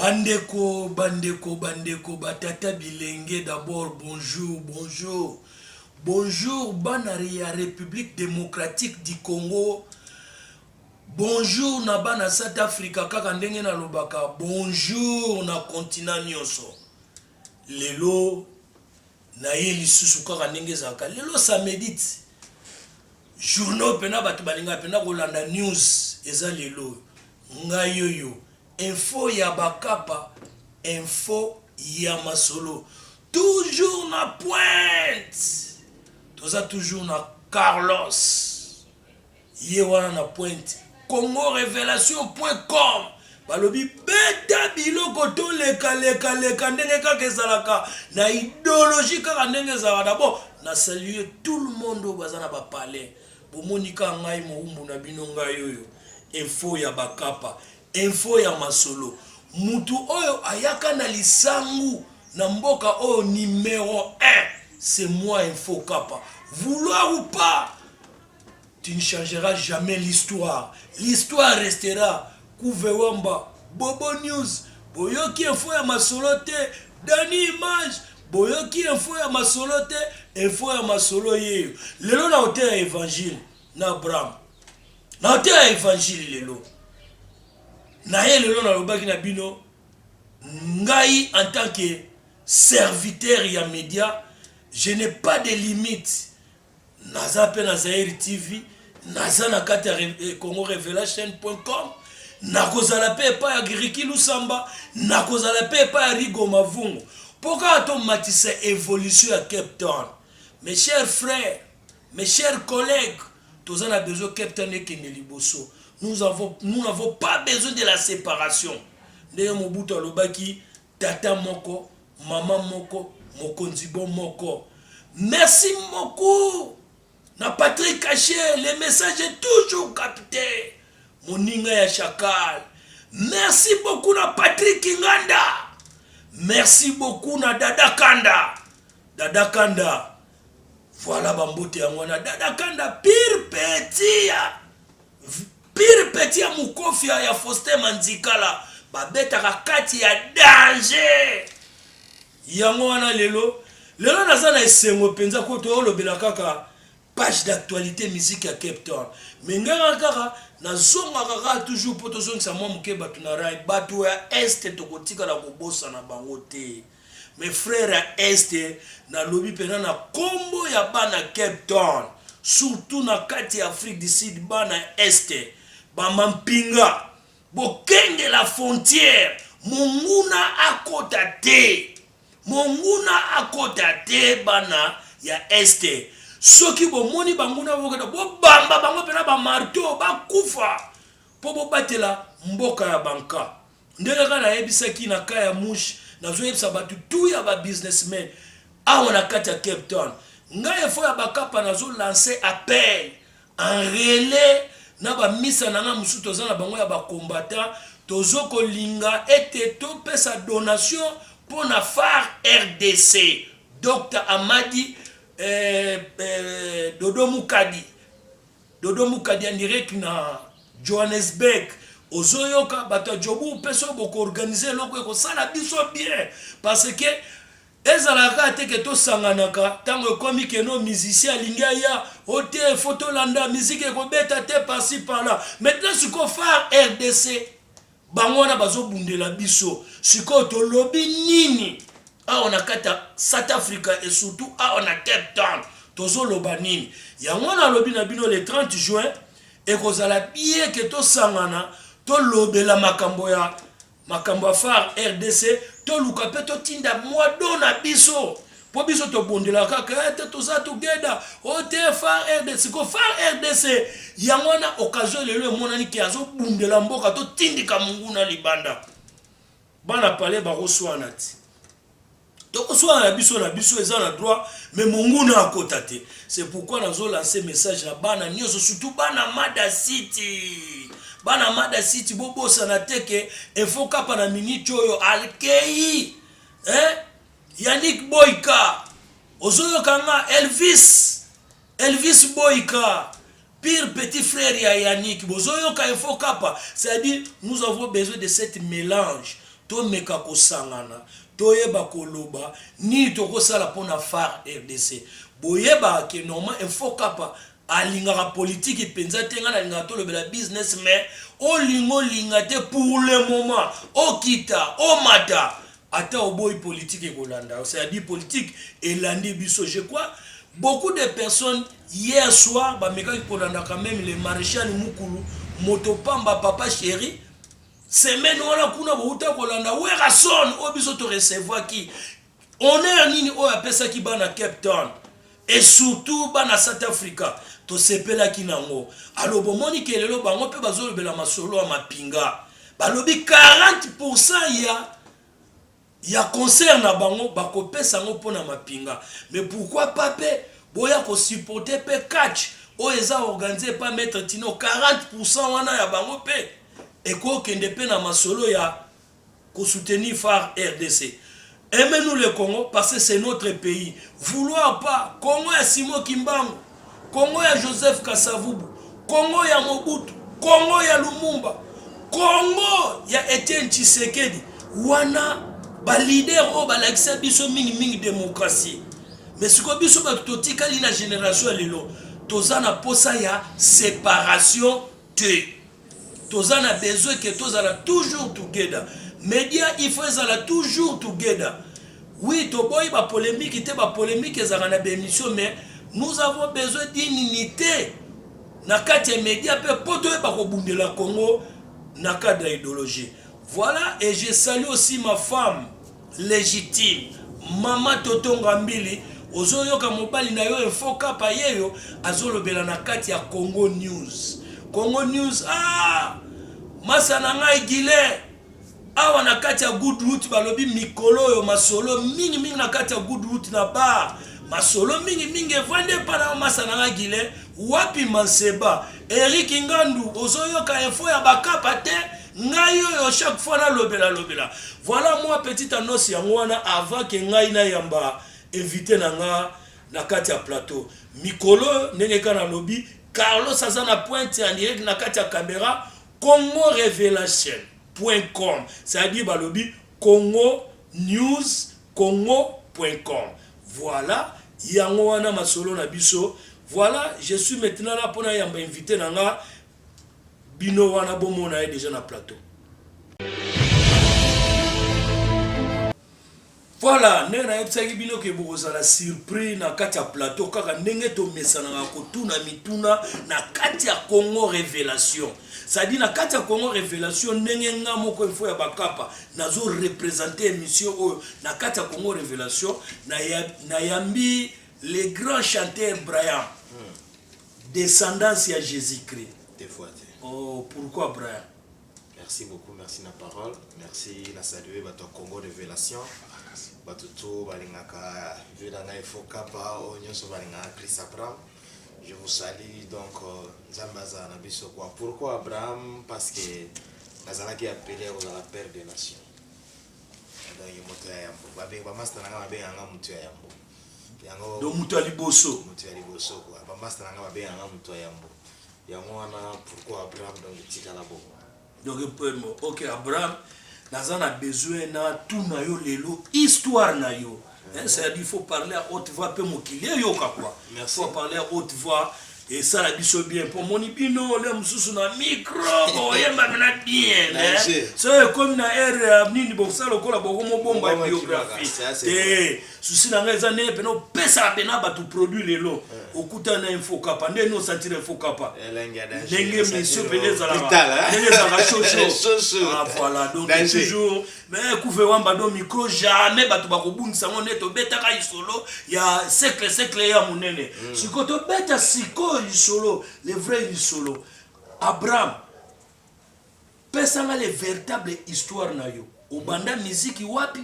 Bandeko, bandeko, bandeko, batata bilenge, d'abord, bonjour, bonjour. Bonjour, banari ya République démocratique du Congo. Bonjour, na bana South Africa, kaka ndenge na lobaka. Bonjour, na continent nyonso. Lelo, na ye lisusu kaka ndenge zaka. Lelo ça médite. Journaux pena batu balinga pena kolanda news eza lelo. Ngayoyo. Info ya bakapa, info ya masolo. Toujours na pointe. Toza toujours na Carlos. Yewana na pointe. CongoRévélation.com. Balobi beta biloko to leka ndenge kaka ezalaka na idéologie kaka ndenge ezalaka. D'abord na saluer tout le monde bazana ba parler. Bomonika ngai moumbu na bino ngai yoyo. Info ya bakapa. Info ya masolo. Mutu oyo ayaka na lisangu na mboka oyo numéro 1. C'est moi Info Kappa. Vouloir ou pas, tu ne changeras jamais l'histoire. L'histoire restera. Kouvewamba, Bobo News, Boyoki Info ya masolo te, Dani Image, Boyoki Info ya masolo te, Info ya masolo yeyo. Lelo na ote ya évangile, na Abraham. Na ote ya évangile lelo. Na ye lelo na lobaki na bino ngai en tant que serviteur ya média, je n'ai pas de limite. Naza pe na Zaire TV, naza na kati ya CongoRévélation.com, nakozala pe pa ya Giriki Lusamba, nakozala pe pa ya Rigo Mavungu. Pourquoi a-t-on matissé évolution à Cape Town? Mes chers frères, mes chers collègues, tous on a besoin de Cape Town et Keneliboso. Nous n'avons pas besoin de la séparation. Ndeye Mobutu alobaki tata moko, maman moko, mokonzibo moko. Merci beaucoup. Na Patrick Caché, le message est toujours capté. Moninga ya Chakal. Merci beaucoup na Patrick Nganda. Merci beaucoup na Dada Kanda. Dada Kanda. Voilà bambote yango na Dada Kanda pire petit. Pire petit ya mukofi ya Faustin Manzikala. Babeta kati ya danger. Yango wana lelo. Lelo naza na esengo penza ko to lobela kaka page d'actualité musique à Cape Town. Mais ngaka kaka na zonga kaka toujours poto zonga sa mwa muke batu na rai batu ya est to kotika na kobosa na bango te. Mes frères à est na lobi pena na kombo ya bana Cape Town. Surtout na kati ya Afrique du Sud bana est. Ba mampinga bokenge la frontière monguna akota te. Monguna akota te bana ya este. Soki bomoni banguna bokata bo bamba bango pena ba marteau ba kufa po bo batela mboka ya banka. Ndenge kana yebisaki na kaya mush na zo yebisa batu tout ya ba businessmen awa na kati ya Cape Town. Ngai fo ya bakapa na zo lancer appel en relais na ba misa na nga musu tozana bango ya ba combattant tozo ko linga ete to pesa donation pour na phare RDC. Dr Amadi Dodo Mukadi en direct na Johannesburg. Ozoyoka bato jobu peso boko organiser loko ko sala biso bien parce que ezalaka te ke to sanganaka tango komi ke no musicien linga ya hotel photo landa musique ko beta te par-ci par-là. Maintenant siko phare RDC bango na bazo bundela biso siko to lobby nini on a kata South Africa et surtout on a Cape Town tozo loba nini yango na lobby na bino le 30 juin et kozala bien que to sangana to lobela makambo ya phare RDC to luka pe to tinda modo na biso po biso to bondela kaka te toza together o te phare RDC ko phare RDC yango na occasion lelo monani ki azo bundela mboka to tindika munguna libanda bana pale ba roswana ti donc soit la biso eza na droit mais monguna akota te. C'est pourquoi nazo lancer message na bana nyoso surtout bana Mada City. Bana Mada City bobo sana teke Info Kappa na minute oyo alkei. Yannick Boyka. Ozoyo kanga Elvis Boyka. Pire petit frère ya Yannick. Bozoyo ka Info Kappa. C'est-à-dire nous avons besoin de cette mélange. to meka kosangana toyeba koloba ni tokosala pona phare RDC boyeba ke normal info kapa alingaka politique penza tenga na linga to lobela business mais olingo lingate pour le moment okita omata ata oboy politique ekolanda c'est-à-dire politique elandi biso je crois beaucoup de personnes hier soir bameka kolanda quand même le maréchal Mukulu motopamba papa chéri semaine wana kuna bouta kolanda werason obiso to recevoir qui honneur nini o apesa ki bana Cape Town et surtout bana South Africa to sepela kinango alo bomoni kelelo bango pe bazolobela masolo ya mapinga balobi 40% ya concert na bango bakopesa ngo pona mapinga mais pourquoi pas pe boya ko supporter pe catch o eza organisé pas mettre tino 40% wana ya bango pe eko kende pe na masolo ya ko soutenir phare RDC. Aimez-nous le Congo parce que c'est notre pays. Vouloir pas Congo ya Simon Kimbangu, Congo ya Joseph Kasavubu, Congo ya Mobutu, Congo ya Lumumba, Congo ya Etienne Tshisekedi. Wana ba leader o ba lakisa biso mingi démocratie. Mais ce que biso ba totika li na génération lelo, tozana posa ya séparation te. Tozana besoin que tozala toujours together. Média il faut ezala toujours together. Oui, toboy ba polémique te ba polémique ezala na émission mais nous avons besoin d'une unité. Na kati média pe poto ba ko bundela Congo na cadre idéologie. Voilà et je salue aussi ma femme légitime, Mama Toto Ngambili, ozoyoka mobali na yo enfoka pa yeyo azolobela na kati ya Congo News. Congo News masana ngai gile awa na kati ya Good Route balobi mikolo yo masolo mingi na kati ya Good Route na bar masolo mingi evande pa na masana ngai gile wapi Manseba Eric Ngandu ozoyoka info ya bakapa te ngai yo chaque fois na lobela voilà moi petite annonce ya ngwana avant que ngai na yamba invité na nga na kati ya plateau mikolo nenge kana lobi Carlos Azana pointe en direct na kati ya caméra Congo Revelation.com, c'est-à-dire balobi Congo News Congo.com. Voilà, yango wana masolo na biso. Voilà, je suis maintenant là pour yamba invité nanga bino wana bomona est déjà na plateau. Voilà, nena epsaki bino ke bokozala surpris na kati ya plateau kaka ndenge to mesana na kotuna mituna na kati ya Congo Révélation. Ça dit na kati ya Congo Révélation ndenge nga moko info ya bakapa nazo représenter émission o na kati ya Congo Révélation na yambi les grands chanteurs Brian descendance à Jésus-Christ. Des fois. Oh, pourquoi Brian? Merci beaucoup, merci la parole. Merci la saluer bato Congo Révélation. Bato to balingaka vedana ifoka pa onyoso balingaka Chris Abraham. Je vous salue donc Zambaza na biso quoi. Pourquoi Abraham? Parce que nazalaki appelé aux la père des nations. Donc il moto ya yambo. Babe ba master nanga babe anga mutu ya yambo. Yango do mutu aliboso. Mutu ya liboso quoi. Ba master nanga babe anga mutu ya yambo. Yango wana pourquoi Abraham donc tika la bo. Donc OK Abraham nazana besoin na tout na yo lelo histoire na yo. C'est-à-dire il faut parler à haute voix peu mokili yo quoi. Il faut parler à haute voix et ça la biso bien pour mon ibino le mususu na micro oyemba na bien c'est comme na air nini boxa lokola bokomo bomba biographie et souci na ngeza ne peno pesa bena ba tu produit lelo okuta na info kapa nde no sentir info kapa ndenge monsieur peleza la ndenge za la chocho voilà donc toujours mais couve wamba do micro jamais ba tu ba kobungisa ngo neto beta ka isolo ya siècle ya munene sikoto beta siko solo les vrais solo Abraham pesanga les véritables histoires na yo obanda musique wapi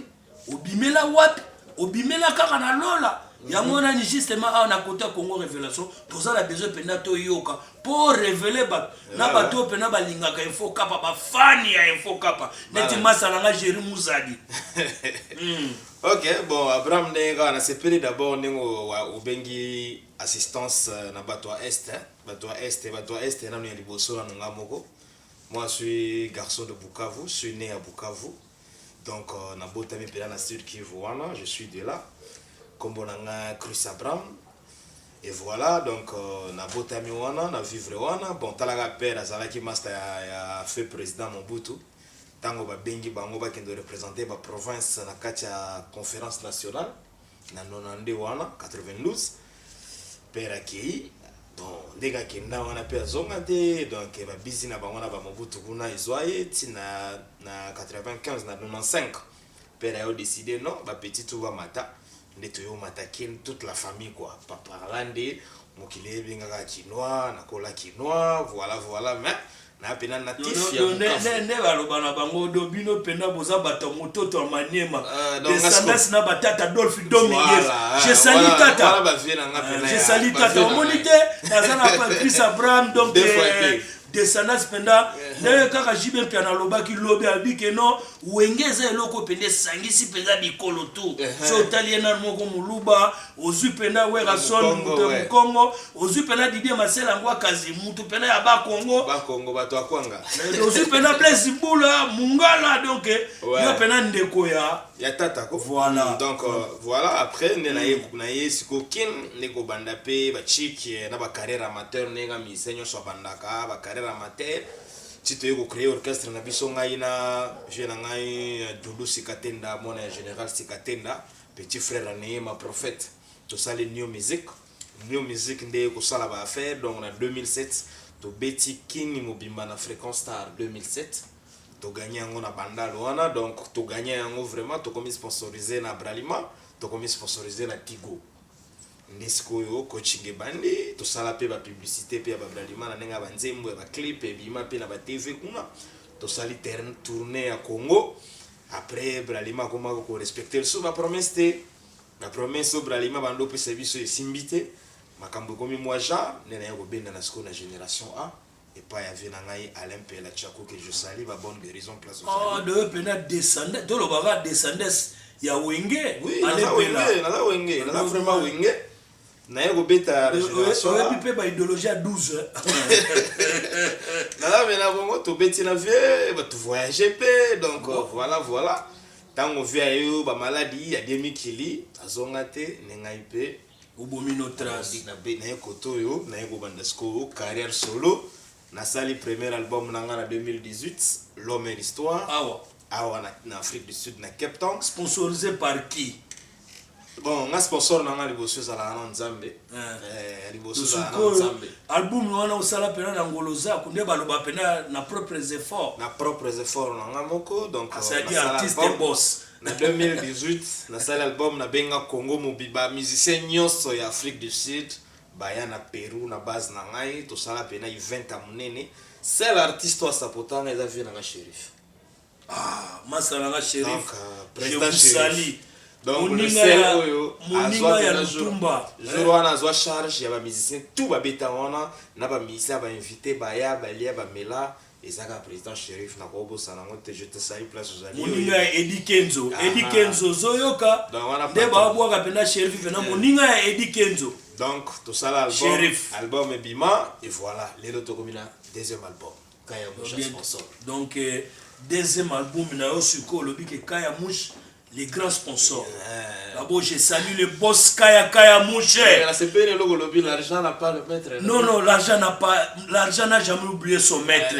obimela wapi obimela kaka na lola ya mona ni justement na côté Congo Révélation toza la besoin penda to yoka pour révéler ba na bato pena balingaka info kapa ba fan ya info kapa neti masala nga Jérémy Muzadi. OK, bon Abraham nenga na sepeli d'abord nengo obengi assistance na bato est bato est na ni liboso na nga moko. Moi je suis garçon de Bukavu, je suis né à Bukavu Donc na botami pela na Sud Kivu wana, je suis de là. Kombo nanga Chris Abraham. Et voilà, donc na botami wana, na vivre wana. Bon, talaga père azalaki master ya fait président Mobutu. Tango ba bengi bango ba kendo représenter ba province na kati ya conférence nationale na 92 wana 92. Père akei. Bon, ndega kenda wana pe azonga te, donc ba bizi na bango na ba Mobutu kuna izwaye ti na 95 na 95. Père a décidé non, ba petit tout va mata. Netoyo matakin toute la famille quoi. Papa Rwandais, mokile bingaka chinois, nakola chinois, voilà mais na pena natif ya ne baloba na bango do bino pena boza bato mototo ya Maniema. Descendance na batata Adolphe Dominguez. Je salue tata. Je salue tata. Monité nazana pa Chris Abraham donc descendance penda ndenge kaka jibe pia na lobaki lobe abike no wengeza eloko pende sangisi penda bikolo tu so taliena moko muluba ozu penda wera son muto Kongo ozu penda Didier Masela ngwa kazi mutu penda ya ba Kongo bato akwanga ozu penda Blaise Bula Mungala donc yo penda ndeko ya tata ko voilà donc voilà après na ye siko kin neko banda pe ba chiki na ba carrière amateur nenga misenyo so bandaka ba carrière amateur tito yeko créer orchestre na biso ngai na je na ngai Doudou Sikatenda mon général Sikatenda petit frère né ma prophète to sale new music nde ko sala ba affaire donc na 2007 to beti kini mobimba na fréquence star 2007 to gagné yango na bandalo wana donc to gagné yango vraiment to comme sponsorisé na Bralima to comme sponsorisé na Tigo ndisiko yo coaching bandi to sala pe ba publicité pe ba Bralima na nenga banzembo ya ba clip e bima pe na ba TV kuna to sali terrain tournée à Congo après Bralima koma ko respecter so ba promesse te la promesse au Bralima bando pe service e simbité makambo komi moi ja nena yako benda na siko na génération A et pas y avait nangai Alain Pela Tchako que je salue ba bonne guérison place aux amis. De pena descendant to lo baga descendance ya Wenge oui Alain Pela na Wenge na vraiment Wenge na yako beta génération A pe ba idéologie à 12 na mais na bongo to beti na vie ba to voyager pe donc voilà tango via yo ba maladie ya demi kili azonga te nengai pe ubomino trace na be na koto yo na yako bandasko carrière solo na sali premier album nanga na 2018 l'homme et l'histoire na Afrique du Sud na Cape Town sponsorisé par qui bon nga sponsor nanga liboso za la Nzambe liboso za Nzambe album wana usala pena na ngoloza kunde baloba pena na propres efforts nanga moko donc c'est artiste boss na 2018 na sali album na benga Congo Mobiba musicien nyonso ya Afrique du Sud baya na Peru na base na ngai to sala pena event a munene seul artiste wa sapotanga eza vie na Shérif masala na Shérif donc président Shérif donc moninga ya Lutumba jour wana azwa charge ya ba musicien tout ba beta wana na ba musicien ba invité baya balia ba mela ezaka président Shérif na ko bosa na ngote je te salue place aux alliés moninga ya Eddie Kenzo zoyoka de ba bwa ka pena Shérif pena moninga ya Eddie Kenzo. Donc tout ça album et bima et voilà les autres comme deuxième album Kaya Mouche sponsor donc deuxième album na Osiko lobi ke Kaya Mouche les grands sponsors d'abord je salue le boss Kaya Mouche c'est pas le logo lobi l'argent n'a pas le maître non l'argent n'a jamais oublié son maître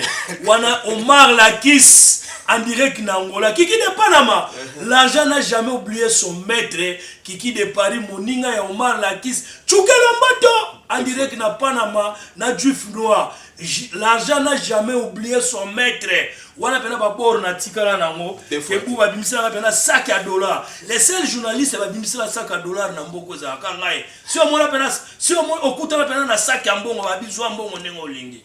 wana Omar Lakis en direct na Angola Kiki de Panama l'argent n'a jamais oublié son maître Kiki de Paris moninga ya Omar Lakis Chukela Mbato en direct na Panama na Juif Noir l'argent n'a jamais oublié son maître wana pena ba bor na tikala nango ke buba bimisala pena sac à dollars les seuls journalistes ba bimisala sac à dollars na mboko za kangai si o mona pena si o okuta pena na sac ya mbongo ba bizwa mbongo nengo lingi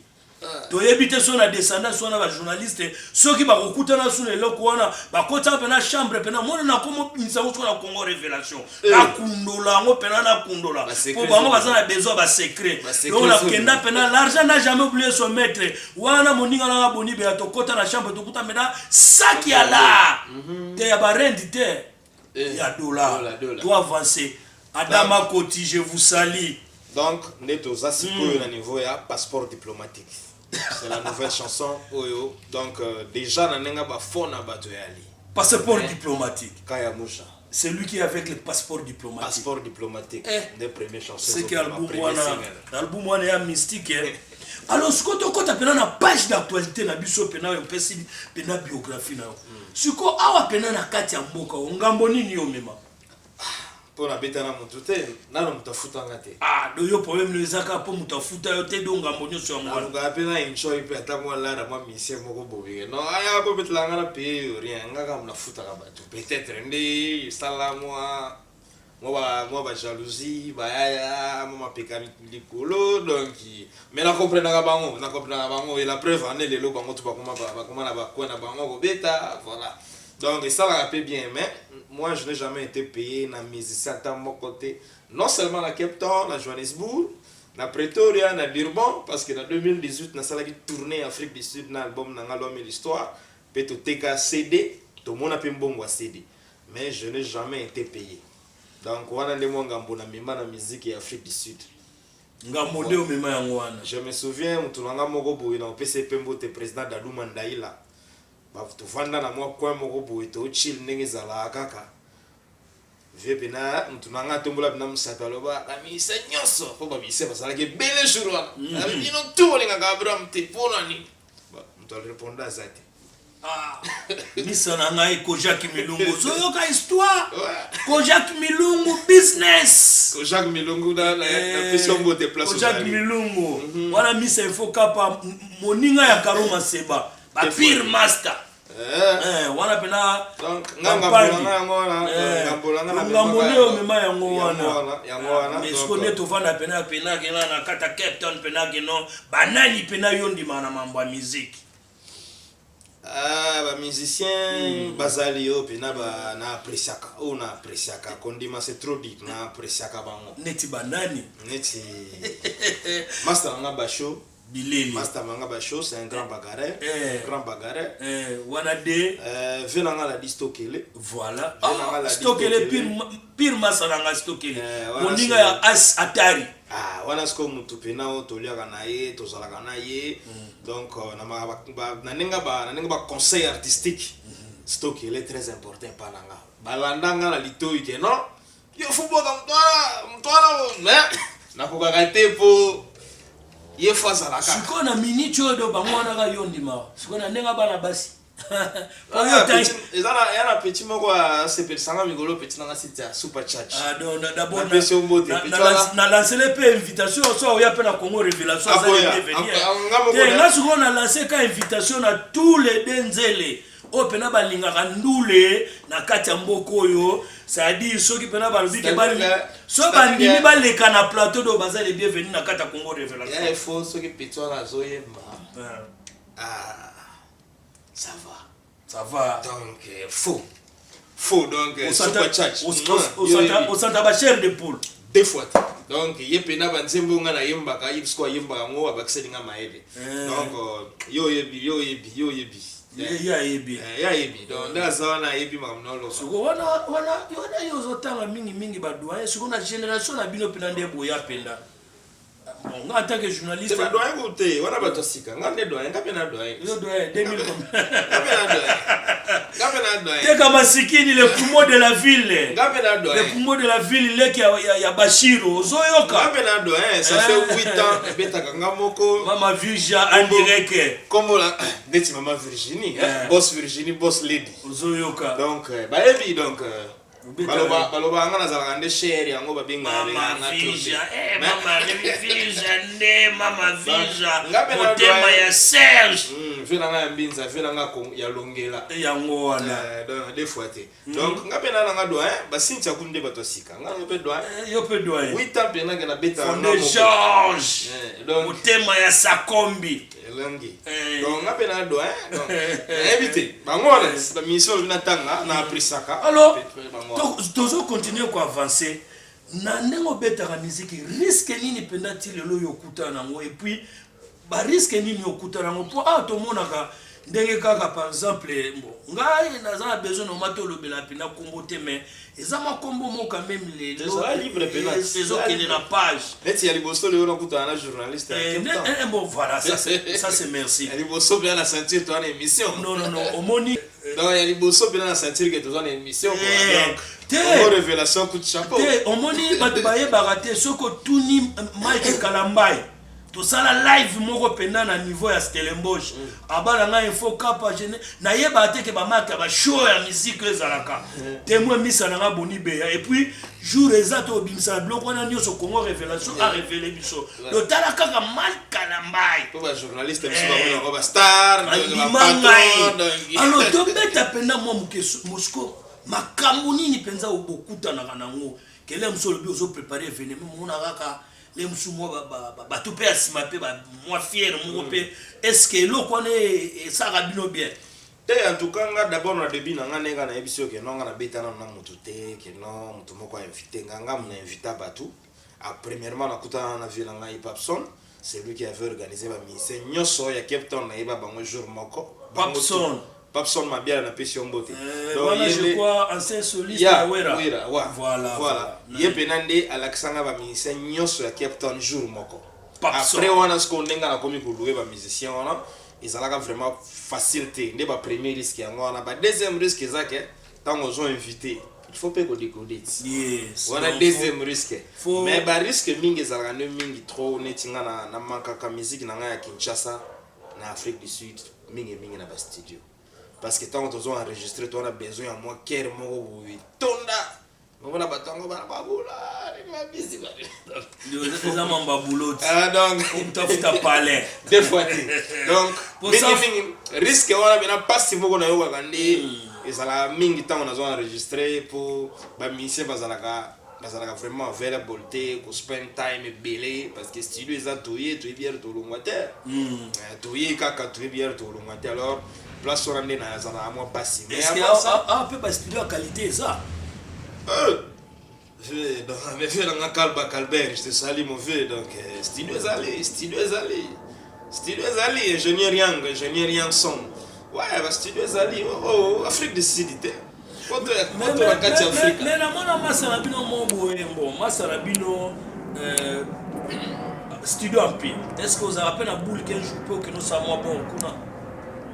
to yebite so na descendant so na ba journaliste soki ba kokuta na sune eloko wana ba kota pena chambre pena mona na komo pinsa ko na Congo révélation na kundola ngo pena na kundola po bango bazana besoin ba secret donc la kenda pena l'argent n'a jamais oublié son maître wana moninga na boni be to kota na chambre to kuta mena sac ya la te ya ba rendite ya dollar doit avancer Adama Koti je vous salue donc neto za siko na niveau ya passeport diplomatique c'est la nouvelle chanson oyo donc déjà na nenga ba fona bato yali Passeport diplomatique. Kaya Moucha. C'est lui qui est avec le passeport diplomatique. Passeport diplomatique. Des premières chansons. C'est l'album est mystique. Alors, ce que tu as une page d'actualité, na biso pena pena biographie na. Ce que awa pena na kati ya mboka, ngamboni ni yo mema. Pour la bêta na montute, na no mutafuta ngate. Ah, do yo problème le zaka po mutafuta yo te do ngamboni so ngwana. Nga pena enjoy pe ata mo la na moi mission moko bobi. Non, aya ko betla ngana pe rien, nga ka mnafuta ka batu. Peut-être ndi sala moi ba jalousie, ba ya moi peka likolo donc mais na comprendre ka bango et la preuve en est les lo bango tu pas comment na ba ko na bango ko beta voilà. Donc ça va peu bien mais moi je n'ai jamais été payé na musicien à mon côté non seulement à Cape Town, à Johannesburg, na Pretoria, na Durban parce que en 2018 na sala qui tournée Afrique du Sud na album na l'homme et l'histoire peut TK CD tout le monde a pu mbongo CD mais je n'ai jamais été payé. Donc wana le mo ngambo na mima na musique ya Afrique du Sud. Ngambo de mima yango wana. Je me souviens mutulanga moko boye na PCP mbote président Dadou Mandaïla. Ba tuvanda na mwa kwa moko boye to chill ndenge zala kaka. Vie bina mutulanga tombola bina musata loba ami senyoso po ba bise basala ke bele jour wana. Ami no tout lenga Abraham te pona ni. Ba mutul répondre à ça. Ah, Missana ngai Kojak Milungu. Zoyoka histoire. Kojak Milungu business. Kojak Milungu na question mot de place. Kojak Milungu. Wana misa info kapa moninga ya Karoma Seba. Ba pire master. Wana pena donc ngamba ngona ngamboneo mema yango wana. Mais ce qu'on est vana pena kena na kata Cape Town pena keno banani pena yondima na mambo ya musique. Ah, ba musicien bazali yo pena ba na apreciaka o na apreciaka kondima c'est trop dit na apreciaka bango neti banani neti master nga basho bileli master nga basho c'est un grand bagarre wana de vena nga la distokele voilà stokele pire master nga stokele moninga ya as atari ah wana sko mutu pena o toliaka na ye tozalaka na ye donc na nenga ba conseil artistique stock il est très important par nanga balandanga na litoi ke non yo fubo ka mtwala mais na ko gate po ye faza la ka siko na minute odo bangwana ka yondima siko na nenga bana basi yana petit moko c'est sanga migolo petit nanga site super chat ah donc d'abord na lancer les pe invitation so ya pe na Congo révélation ça est venir na siko na lancer ka invitation à tous les denzele o pena balinga ndule na kati ya mboko yo ça dit soki pena balobi ke bali so bandimi baleka na plateau do bazali bienvenue na kati ya Congo révélation il faut soki petit na zoyemba ça va donc faux donc super chat au Santa Bachère de poule deux fois donc yepena banzembo nga na yemba ka yibsko yemba ngo abakiselinga maede donc yo yebi ya yebi donc ndazana yebi makamnolo suko wana yozotanga mingi badwa suko na génération na bino pena ndebo ya penda nga en tant que journaliste c'est doyen goûter wana batosika nga ne doyen nga pena doyen yo doyen 2000 comme nga pena doyen te kama sikini le poumon de la ville nga pena doyen le poumon de la ville leki ya Bashiro zoyoka nga pena doyen ça fait 8 ans betaka nga moko mama Virgia en direct comme la deti mama Virginie boss Virginie boss lady zoyoka donc ba ebi donc baloba nga nazalaka nde chéri yango babinga mama Virgia mama Virgia motema ya Serge vena nga mbinza vena nga ya longela yango wana donc des fois te donc nga pena nga doyen basintia kunde batosika nga yo pe doyen 8 ans pena na beta Fondé Georges motema ya Sakombi langi donc nga pena doyen donc éviter bangona ba mission bina tanga na aprisaka alors toujours continuer ko avancer na nengo betaka musique risque nini pendant ti lelo yokuta nango et puis ba risque nini yokuta nango po to monaka ndenge kaka par exemple bon ngai naza besoin no mato lobela pina kombo te mais ezama kombo mo quand même les les autres na page et il y a les bossos le on a un journaliste bon voilà ça c'est merci les bossos bien la ceinture toi en émission non omoni donc il y a les bossos bien la ceinture que toi en émission donc révélation coup de chapeau omoni bato baye baraté soko tuni Mike Kalambai tout ça la live moko penda na niveau ya Stellenbosch abala nga info kapa gene na yeba te ke ba maka ba show ya musique ezalaka témoin misa na nga boni beya et puis jour exact obimisa bloc wana nyoso Congo révélation a révélé biso le tala kaka Mike Kalambai pour ba journaliste biso ba star alors to beta penda mo Moscou makambo nini penza obokuta na kanango kele msolo bi ozo préparer événement mona kaka les musumo ba tout pe asima pe ba moi fier mo pe est-ce que lo connaît ça rabino bien en tout cas d'abord na début na nga nenga na ebiso ke nonga na betana na mutu te ke no mutu moko invité nga na invita batu a premièrement na kuta na vila nga Papson c'est lui qui avait organisé ba mise nyoso ya Cape Town na iba bango jour moko Papson ma bien na pesi ombote voilà je crois ancien soliste Wera voilà yepenande Alexandra ba mise nyoso ya Cape Town jour moko après wana ce qu'on nenga na komi ko louer ba musicien wana ezalaka vraiment facilité nde ba premier risque yango wana ba deuxième risque ezake tant aux invité il faut pas ko décoder yes wana deuxième risque mais ba risque mingi ezalaka ne mingi trop netinga na manka musique na nga ya Kinshasa na Afrique du Sud mingi na ba studio parce que tant qu'on a enregistré on a besoin à moi kere moko tonda on a batango ba babula ma busy ba les amants babulot donc comme tafuta palais des fois donc pour ça risque on a bien pas si moko na yo kandi ezala mingi tant on a enregistré pour ba mission bazalaka vraiment available ko spend time belé parce que studio est atoyé bien to longwater atoyé kaka to bien to longwater alors place sur ande na zana à moi passé mais un peu pas studio qualité ça je donc mais fait dans Calbert je te salue mon vieux donc studio allé ingénieur Yang son ouais bah studio allé oh Afrique du Sud mais la mona masarabino mombo embo masarabino studio ampi est-ce que vous avez appelé à boule 15 jours pour que nous savions bon kuna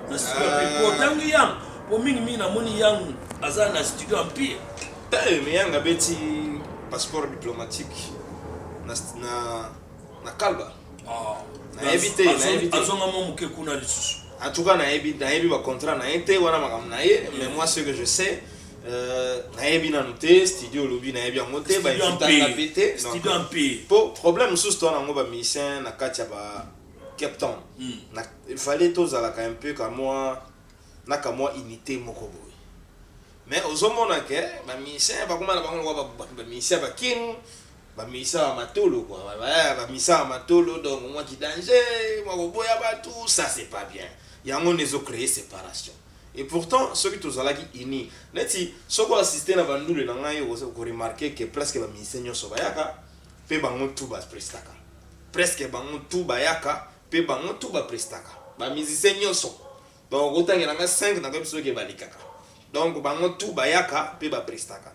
na studio pour tangi yang pour mingi na moni yang azana studio ampi mais yang abeti passeport diplomatique na kalba na éviter azonga momuke kuna lisusu en tout cas na ebi ba contrat na été wana makam na ye mais moi ce que je sais na ebi na noté studio lobby na ebi ngote ba invitanga pété studio ampi pour problème sous toi na ngo ba musicien na katia ba Cape Town il fallait tous à un peu comme moi na ka moi unité moko boy mais ozomona ke ba musicien ba kuma na bango ba musicien ba king ba musicien matolo quoi ba musicien matolo donc moi qui danger moi boya ba tout ça c'est pas bien yango nezo créer séparation et pourtant ceux qui tous ala qui ini neti soko assister na bandule na ngai ko remarquer que presque ba musicien nyoso bayaka pe bango tout ba prestaka presque bango tout bayaka pe bango tout ba prestaka ba musicien nyoso donc autant que na 5 na ko ke balikaka donc bango tout bayaka pe ba prestaka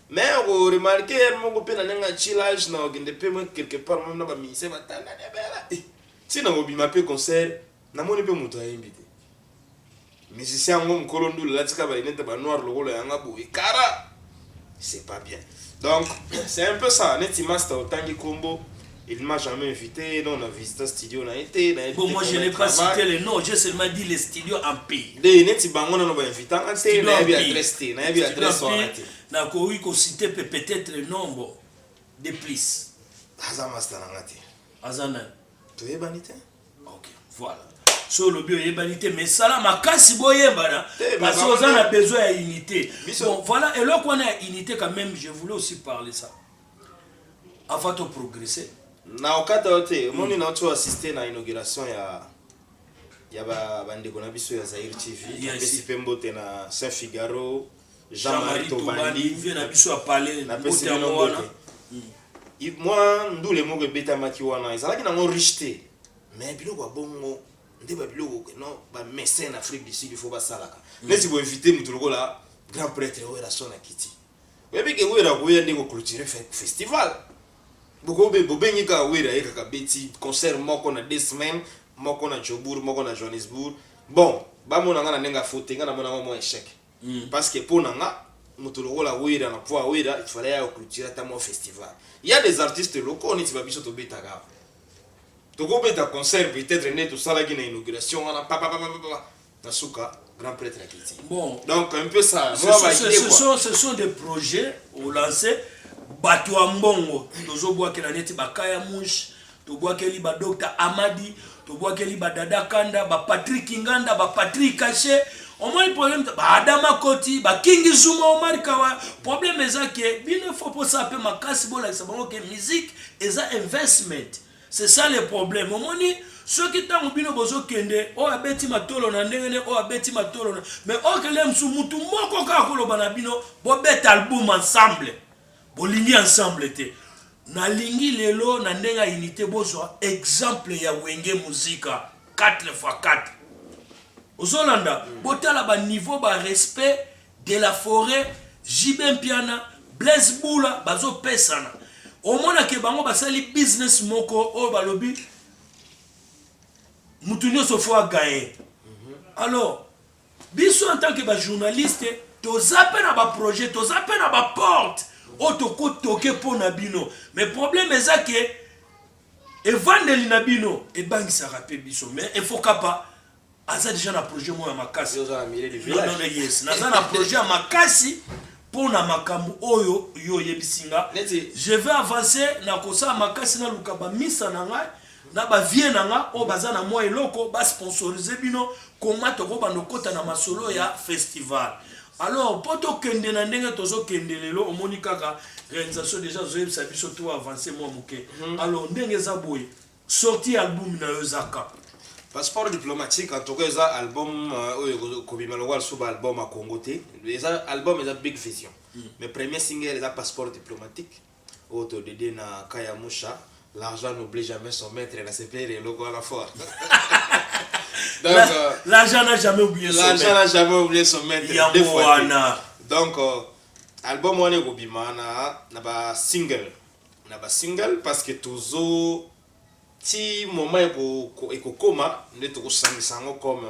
mais on remarquer mon pe na nga chillage na ogende pe mo quelque part même na ba musicien batanda ne bela si na obima pe concert na moni pe muto invité musicien ngom kolondu la tika ba inete ba noir lokolo yanga bo ikara c'est pas bien donc c'est un peu ça neti master tangi combo il m'a jamais invité non on a visité le studio on a été bon moi je n'ai pas cité les noms j'ai seulement dit les studios en pays de neti bango na ba invité on a na bi adresse na ko oui ko citer peut-être le nombre de plus aza master ngati azana to yebanite OK voilà sur le bio yebanité mais ça makasi boyeba parce que on a besoin d'unité bon voilà et là qu'on a unité quand même je voulais aussi parler ça avant de progresser na okata ote moni na oto assister na inauguration ya bandeko na biso ya Zaire TV pesi pembote na Saint Figaro Jean-Marie Tobandi vient na biso a parler na pesi wana moi ndule moko beta maki wana ezalaki na ngo richté mais biloko bongo nde ba biloko non ba médecin en Afrique du Sud il faut ba salaka mais si vous invitez mutuloko là grand prêtre ouais la son akiti ouais bi ke ouais la ouais ndeko clôturer festival boko be bobengi ka ouais la ka beti concert moko na 2 semaines moko na Joburg moko na Johannesburg bon ba mona nga na nenga fote nga na mona mo échec parce que pour nanga mutuloko la ouais na pouvoir ouais il fallait ya clôturer ta mon festival il y a des artistes locaux ni ba biso to betaga Togo beta concert peut-être né tout ça là qui na inauguration on a papa Nasuka grand prêtre Akiti. Bon, donc un peu ça. Ce sont des projets au lancé Batwa Mbongo. Tozo bois que la neti bakaya mouche, to bois que li ba Dr Amadi, to bois que li ba Dada Kanda, ba Patrick Nganda, ba Patrick Kaché. Au moins le problème ba Adama Koti, ba King Zuma Omar Kawa. Problème est ça que bien faut pas ça peu makasi bola ça bon que musique et ça investment. C'est ça le problème. Au moins ceux qui t'ont bino bozo kende o abeti matolo na ndengene o abeti matolo na mais o kelem su mutu moko ka ko lobana bino bo bet album ensemble bolingi ensemble te na lingi lelo na ndenga unité bozo exemple ya wenge muzika 4x4 ozolanda botala ba niveau ba respect de la forêt Jibem Piana Blaise Bula bazo pesana au mona ke bango basali business moko o balobi Moutounio se faut gagner. Alors, biso en tant que journaliste, tu zappes na ba projet, tu zappes na ba porte, o to ko toke po na bino. Mais le problème est ça que et vandeli na bino et bank ça rappelle biso mais il faut pas asa déjà na projet moi makasi. Non non yes, na za na projet makasi pour na makambu oyo yo yebisinga. Je vais avancer na kosa makasi na lukaba misa na ngai. Na ba vie nanga o bazana moi eloko ba sponsoriser bino comment to ko bando kota na masolo ya festival. Alors poto kende na ndenge tozo kende lelo omoni kaka réalisation déjà zoyeb sa biso to avancer moi muke. Alors ndenge za boy sorti album na yozaka. Passeport diplomatique en tout cas ça album ko bimalo so ba album a Congo te. Ça album est Big Vision. Mais premier single est Passeport diplomatique auto dédié na Kaya Musha. L'argent n'oublie jamais son maître, la CPR et le logo à la fois. L'argent n'a jamais oublié son maître. L'argent n'a jamais oublié son maître. Deux fois. Donc, album on est au bimana, n'a pas single. N'a pas single parce que toujours, si moment est coma, n'est tout sango comme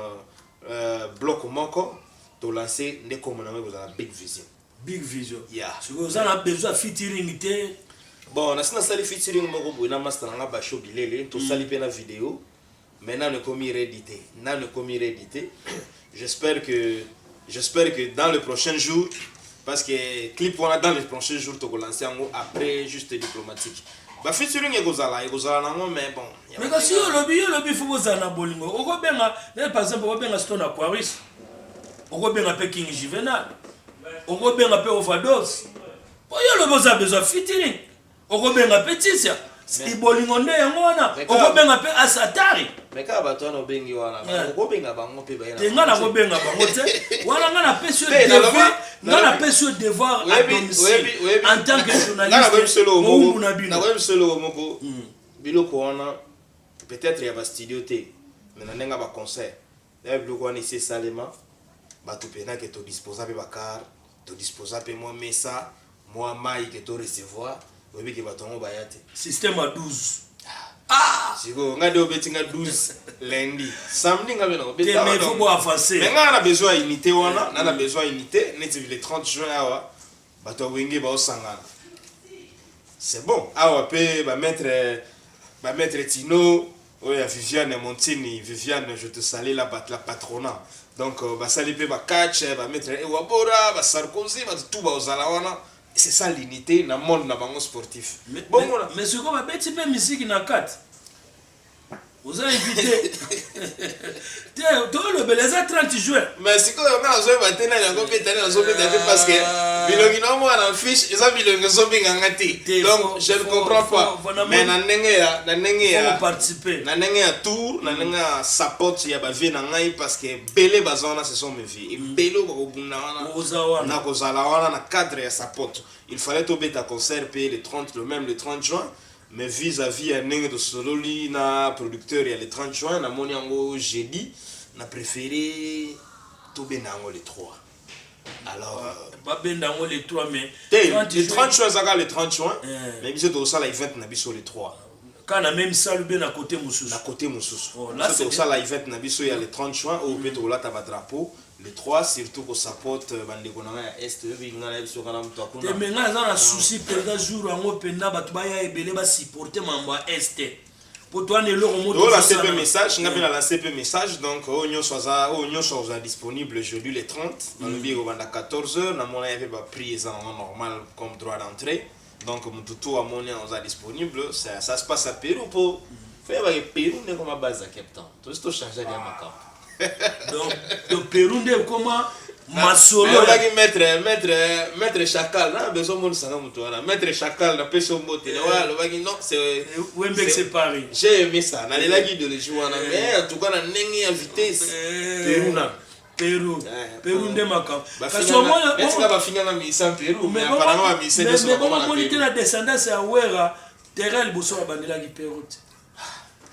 bloc moko, to lancer n'est comme on a vous a Big Vision. Big Vision. Yeah. Si vous en avez besoin featuring bon, on a sali featuring moko boina master nga ba show bilele to sali pe na vidéo. Maintenant ne commis réédité. J'espère que dans le prochain jour parce que clip on a dans les prochains jours to lancer après juste diplomatique. Ba featuring ekozala nango mais bon. Mais quand si le lobby faut vous en abolingo. Oko benga, par exemple, oko benga Stone Aquarius. Oko benga pe King Juvenal. Oko benga pe Overdose. Oyo le boza besoin featuring. Okobenga petitia ibolingo nde ngona okobenga pe asatari meka bato no bengi wana okobenga bango pe bayina tenga na kobenga bango te wana ngana pesi devoir ngana pesi devoir à domicile en tant que journaliste na ko mselo moko biloko wana peut-être ya ba studio te mais na nenga ba concert ya biloko wana ici salema bato pena que to disposable ba car to disposable moi mesa moi mai que to recevoir oui qui va tomber bayate système à 12 siko ngade obetinga 12 lundi samedi ngabe no beta mais faut pas avancer mais on a besoin unité wana on a besoin unité neti le 30 juin awa bato wenge ba osangana c'est bon awa pe ba mettre Tino oya Viviane Montini Viviane je te salue la patronat donc ba sali pe ba catch ba mettre Ewabora ba Sarkozy ba tout ba ozala wana. C'est ça l'unité dans le monde sportif. Mais ce qu'on va mettre un musique dans 4. Vous avez invité. Tu le beleza 30 joueurs. Mais c'est quoi on a joué maintenant il y a combien parce que bilongi no mo na fiche ils ont bilongi zombie ngati. Donc je ne comprends pas. Mais na ndenge ya participer. Na ndenge ya tour, na ndenge ya support ya ba vie na ngai parce que belé bazona ce sont mes vies. Et belé ko bunda wana. Na ko zala wana na cadre ya support. Il fallait tomber ta concert le 30 juin. mais vis-à-vis à ndenge de sololi na producteur il y a le 30 juin na moni yango jeudi na préféré to benango le 3 alors ba bendango le 3 mais le 30 juin ça le 30 juin mais biso to ça la event na biso le 3 quand on a même ça le bien à côté Moussous à côté Moussous là c'est ça la event na biso il y a le 30 juin au pétro là ta drapeau le 3 surtout ko support bande ko na est binga na biso kana mtu akuna te menga za na souci penda jour yango penda batu ba ya ebele ba supporter mambo est pour toi ne le remonte la CP message nga bien la CP message donc onyo soza disponible jeudi le 30 dans le bureau banda 14h na mona y ba prise en normal comme droit d'entrée donc mututu a mona on est disponible ça se passe à Pérou pour faire ba Pérou ne comme base à Cape Town tout ce changer ya makam donc le Pérou de comment masolo maître Chacal na besoin mon sanga mutu wana maître Chacal na peso mbote na le bagi non c'est Wembeck c'est Paris j'ai aimé ça na la guide de jouer mais en tout cas na ndenge ya vitesse Pérou de makam parce que moi est-ce que va finir na mission Pérou mais apparemment mission de mais comment on dit la descendance à Wera terrain bosso bandela ki Pérou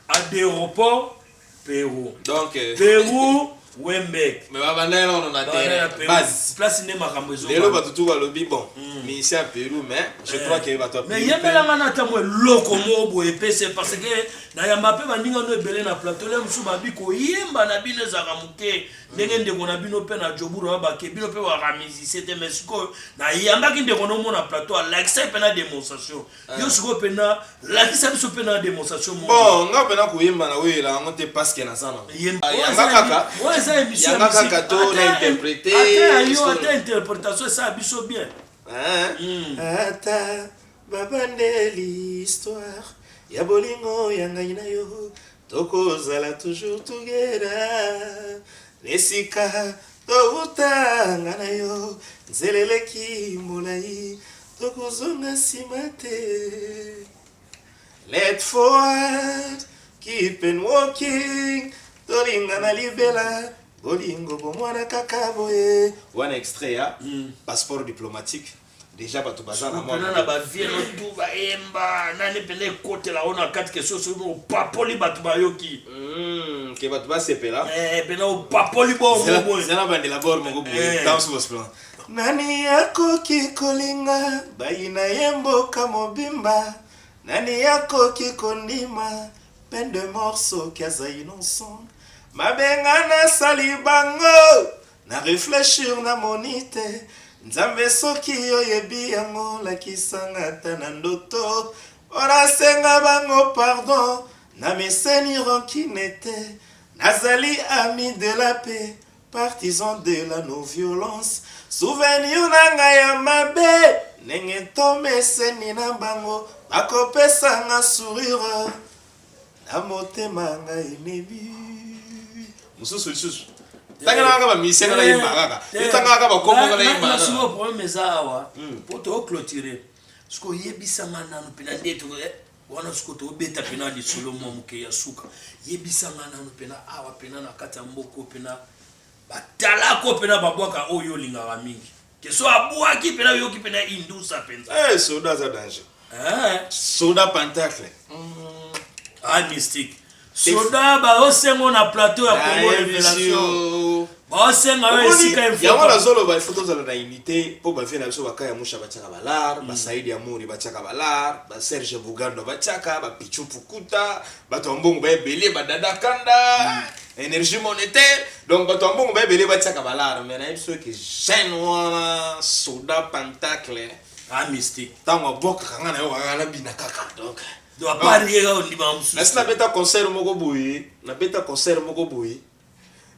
à l'aéroport Pérou donc Pérou Wembeck mais babanda on a terrain base place ne makambo zo lelo batutu ba lobi bon mais ici à Pérou mais je crois que va toi mais yembela ngana tamwe loko mobo epese parce que na ya mape bandinga no ebele na plateau le musu babiko yemba na bino za kamuke ndenge ndeko na bino pe na joburo ba ke bino pe wa ramizi c'était mesiko na yamba ki ndeko no mona plateau like ça pe na démonstration yo siko pe na la ki ça biso pe na démonstration bon nga pe na ko yemba na we la ngote parce que na sana yamba kaka ça émission yamba kaka to na interpréter ata interprétation ça biso bien ata babandeli histoire ya bolingo ya ngai na yo tokozala toujours together nesika toutanga na yo nzeleleki molai tokozonga nsima te let forward keep on walking tolinga na libela bolingo bomwana kaka boye wana extrait ya passeport diplomatique déjà bato bazana moi na ba vieno tu ba emba nani pele côté la on a quatre questions sur au papoli bato ba yoki ke bato ba sepela pena au papoli bo mo zana bande la bord mo boye dans ce plan nani yakoki kolinga bayina yemboka mobimba nani yakoki kondima peine de morceaux kaza innocent mabenga na salibango na réfléchir na monite nzambe soki oyebi yango lakisanga ata na ndoto orasenga bango pardon na meseni rancune te nazali ami de la paix partisan de la non-violence souvenir na ngai ya mabe ndenge tomeseni na bango bakopesanga sourire na motema ngai nebi mususu tanga na ba mission na yimba kaka tanga ka ba kombo na yimba na sumo problème zawa pour te clôturer sko yebisanga nanu pena ndeto wana sko to beta pena di solo momuke ya suka yebisanga nanu pena awa pena na kata mboko pena batala ko pena babwaka oyo linga mingi ke so abwaki pena yoki pena indusa penza soda za danger soda pentacle mystique soda ba osengo na plateau ya Congo Révélation ba osenga esika info ya wala zolo ba photos za na unité po ba fena biso bakaya musha bachaka balar ba Saidi Amuri bachaka balar ba Serge Bugando bachaka ba Pichu Pukuta ba tombongo ba ebele ba dada kanda énergie monétaire donc ba tombongo ba ebele bachaka balar mais na biso ke jeune soda pentacle mystique tango boka kanga na yo kana bina kaka donc doit pas rire au niveau musu na sina beta concert moko boye na beta concert moko boye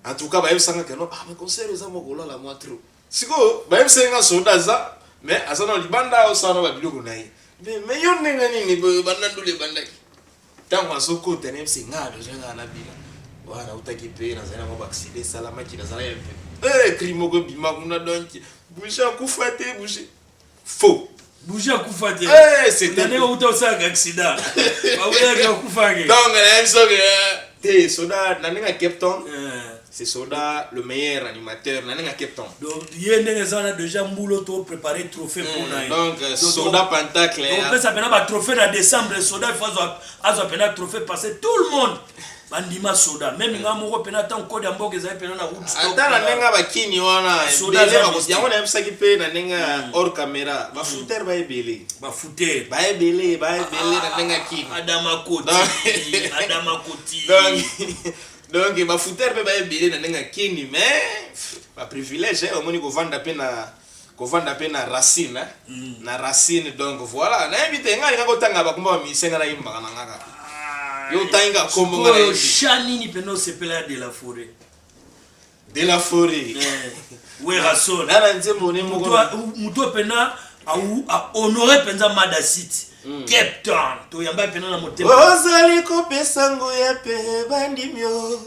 en tout cas ba yebsanga que non mais concert za moko la moi trop siko ba yebsanga soda za mais asana libanda o sana ba biloko nayi mais yo nenga nini banda ndule bandaki tango asoko tene msinga do jenga na bila wana utaki pe na zana mo accident salama ki na zana yempe crime ko bima kuna donki busha kufate busha faux bouger kufa te c'était ne auto ça accident ba wele ka kufa ke donc na yebso que T'es Soda, Nanenga Captain. C'est Soda le meilleur animateur, Nanenga Captain. Donc, il y a déjà Moulo pour préparer trophée pour Naï. Donc, Soda Pentacle. Donc, ça peut être un trophée en décembre. Soda, il faut un trophée parce que tout le monde. Bandima Soda. Même quand on a un code en bas, ils ont un route. Attends, Nanenga Bakini, wana. Soda, il y a un ça qui peut Nanenga hors caméra. Va foutre, va ébélé. Va foutre. Va ébélé, Nanenga Kini. Adama Koti. Donc, ma foutre peut pas ébélé Nanenga Kini, mais ma privilège, au moins, qu'on vende à peine na racine, na racine. Donc, voilà. Na invité, nga ngakotanga bakumba misenga na imba ngaka. Yo tainga kombo ngala Chani ni peno sepela de la forêt. De la forêt. Ouais rason. Nana nzembo ne moko. Muto pena a honorer penza Mada City. Cape Town. To yamba pena na motema. Ozali ko pesango ya pe bandimyo.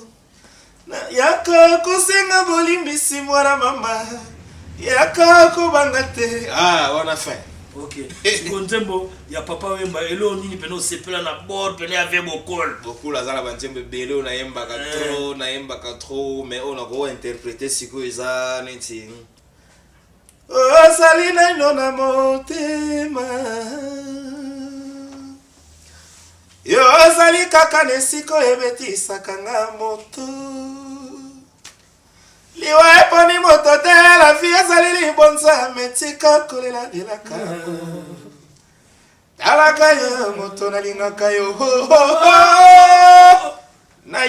Na yaka ko senga bolimbisi mwana mama. Yaka ko bangate. Ah, on a fait. Ok. Nzembo ya papa wemba elo nini peno sepela na bord pene avec bokol. Beaucoup la zala banzembe belo na yemba ka trop mais on a go interpréter siko eza neti. Ozali na nona motema. Yo ozali kaka nesiko ebetisa kanga moto. Liwa eponi moto te la vie azali libonza metika kolela delaka. Talaka yo moto nalingaka yo. Na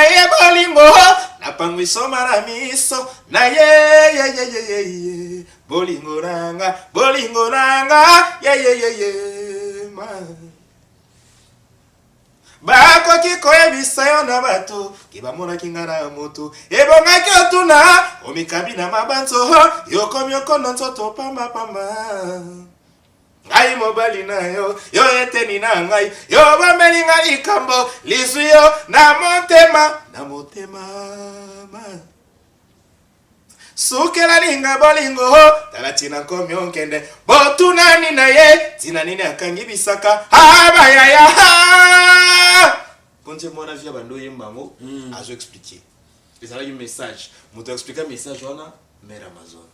ye bolingo na pangwiso mara miso. Na ye bolingo nanga ye ma. Bakoki koyebisa yo na bato kibamonaki nga na moto ebongaki otuna omikabi na mabanzo yokomi okono nzoto pamba ngai mobali na yo eteni na ngai yo bameli ngai likambo lizu yo na motema sukela linga bolingo tala tina komi onkende botunani na ye tina nini akangi bisaka abayaya Ponte mwana via bando yembango azo expliquer. Et ça là un message. Moto expliquer message wana mère Amazon.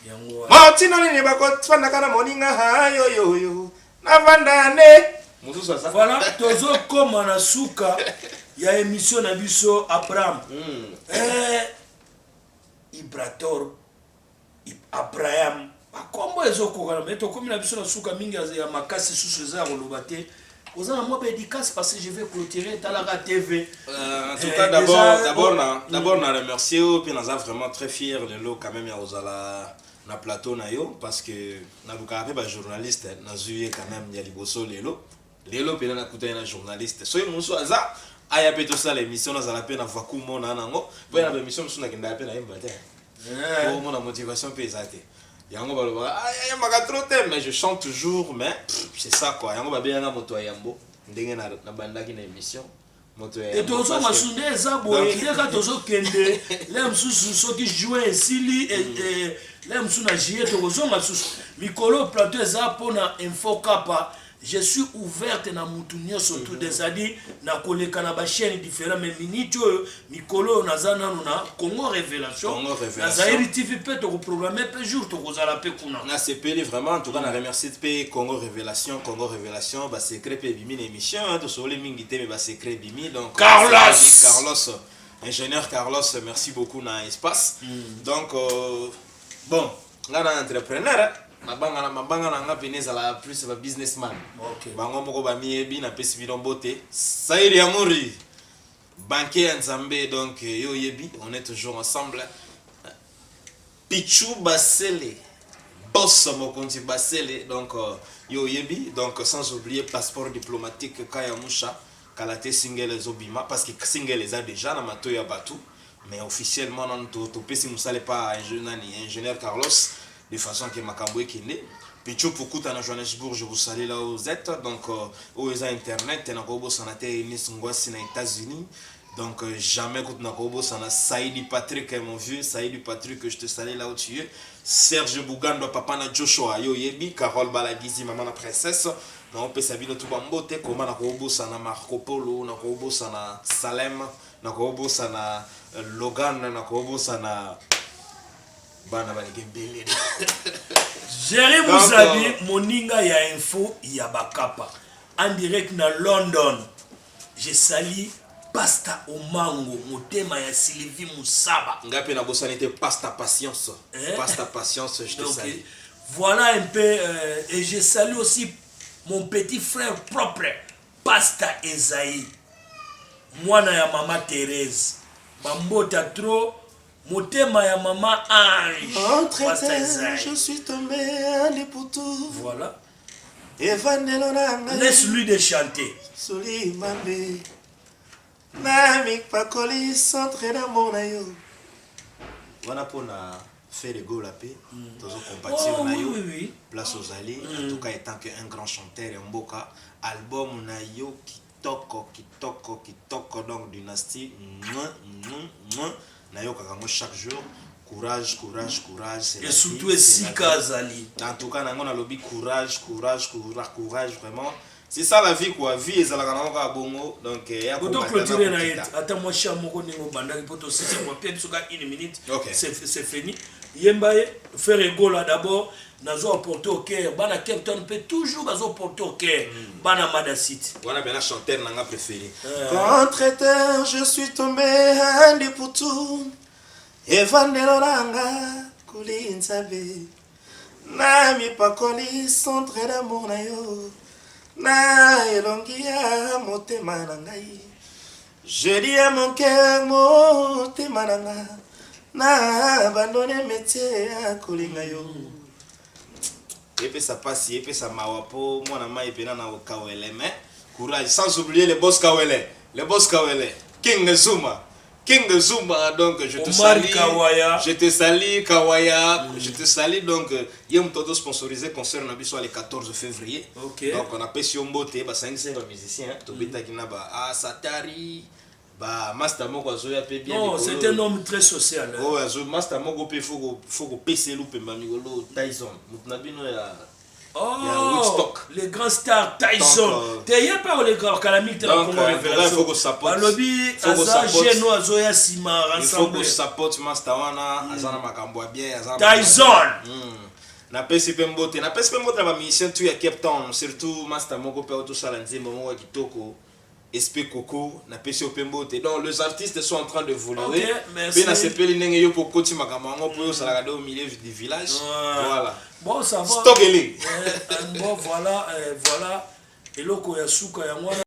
Yango. Motino nini bako tfanda kana moninga ha yo. Na vandane. Moto ça. Voilà, tozo koma na suka ya émission na biso Abraham. Ibrator Abraham. Akombo ezoko kana meto komi na biso na suka mingi ya makasi susu za kolobate. Vous avez moi dédicace parce que je vais clôturer Talaga TV. En tout cas, d'abord, on a remercié puis on a vraiment très fiers de l'eau quand même na plateau na yo parce que na luka ba journaliste na zuye quand même ya liboso lelo pe na kuta na journaliste. So muso aza aya pe to ça l'émission na za pe na vakumo na nango. Pe na émission muso na kenda pe na yemba te. Pour mon motivation pe ezate. Yango baloba ya magatrote mais je chante toujours mais c'est ça quoi yango babe yanga moto yambo ndenge na bandaki na émission moto ya et tozo masunde eza boye ndeka tozo kende lem susu soki jouer sili et lem suna jier tozo masusu mikolo plateau eza pona info kapa. Je suis ouverte na mutunyo surtout des adi na koleka na ba chaîne différents mais minute mikolo nazana na Congo Révélation na Zairi TV peut te programmer peu jour to kozala pe kuna na CPL vraiment en tout cas na remercier pe Congo Révélation ba secret pe bimi émission to sole mingi te mais ba secret bimi donc Carlos ingénieur Carlos merci beaucoup na espace donc bon là na entrepreneur mabanga na nga peneza la plus ba businessman. Bango moko ba miebi na pesi bilombote. Saïri Amouri. Banquier Nzambe donc yo yebi, on est toujours ensemble. Pichou Basele. Boss Mokonzi Basele donc yo yebi donc sans oublier passeport diplomatique Kaya Musha Kalate Single Zobima parce que Single les a déjà na matoya batu mais officiellement non to pesi musale pas ingénieur Carlos de façon que Makamboué qui est Pichou Pukuta na Johannesburg, je vous salue là où vous êtes. Donc, où est Internet, na Kobo Sanate, Nice Ngwasi na États-Unis. Donc, jamais que na Kobo Sana Saïdi Patrick, mon vieux, Saïdi Patrick, je te salue là où tu es. Serge Bougando, papa na Joshua, Yo Yebi, Carole Balagizi, maman la princesse. on peut sabino tout bambote comment na kobosa na Marco Polo na kobosa na Salem na kobosa na Logan na kobosa na bana balikembele. Jerry Mouzabi moninga ya info ya bakapa en direct na London. Je sali Pasta Omango motema ya Sylvie Moussaba. Ngapi na bosanité Pasta Patience. Pasta Patience, je te salue. Voilà un peu et je salue aussi mon petit frère propre Pasta Esaïe. Mwana ya mama Thérèse. Bambota trop motema ya mama Ange. Pasta Esaïe. Je suis tombé à pour tout. Voilà. Laisse-lui de chanter. Soli mambe. Namik pakoli centre d'amour na yo. Voilà pour na faire le go la paix. Toujours compatir na yo. Place aux alliés. En tout cas étant qu'un grand chanteur et mboka album na yo kitoko donc dynastie na yo kakango chaque jour. Courage. Et surtout Sika Zali. En tout cas, on a lobby courage, vraiment. C'est ça la vie quoi. Vie est à la bongo. Donc, il y a beaucoup de clôturer. Attends, moi, je suis à mon bandari pour te citer. Moi, peut-être une minute. C'est fini. Yembaye, faire rigolo d'abord. Nazo apporter au cœur. Bana Captain peut toujours nazo porter au cœur. Bana Madasit. Voilà, bien la chanteur n'a pas préféré. Contre-terre, je suis tombé un pour tout. Evandelo langa kuli nsabe nami pakoli centre d'amour na yo na elongi ya motema na ngai je dis à mon cœur motema na nga na abandonné métier ya kolinga yo epe ça passe epe ça mawapo mwana mai pena na Kawele mais courage sans oublier les boss Kawele King Zuma, donc je te salue, Kawaya. je te salue Kawaya, je te salue donc il y a un todo sponsorisé concert na biso le 14 février. Okay. Donc on appelle si on botte ba 5 musiciens to beta kina ba Satari ba Master Moko azoya pe bien. Non, c'est un homme très social. Oh, Master Moko pe faut PC loupé mamigolo Tyson. Mutna bino ya Oh, les grands stars Tyson. Tu n'as pas les grands calamite de la Congo Révélation. Il faut que ça porte. Il faut que ça porte Mastawana, Azana Makamboa bien, Tyson. Na PCP Mbote la mission tu à Cape Town, surtout Master Moko pe auto salanzi momo wa kitoko. SP Coco na PCP Mbote. Donc les artistes sont en train de voler. Puis na sepeli nenge yo pour koti makamango pour salagado au milieu du village. Voilà. Bon, ça va. Stockele. Bon, voilà. Et l'oko ya suka ya mwana.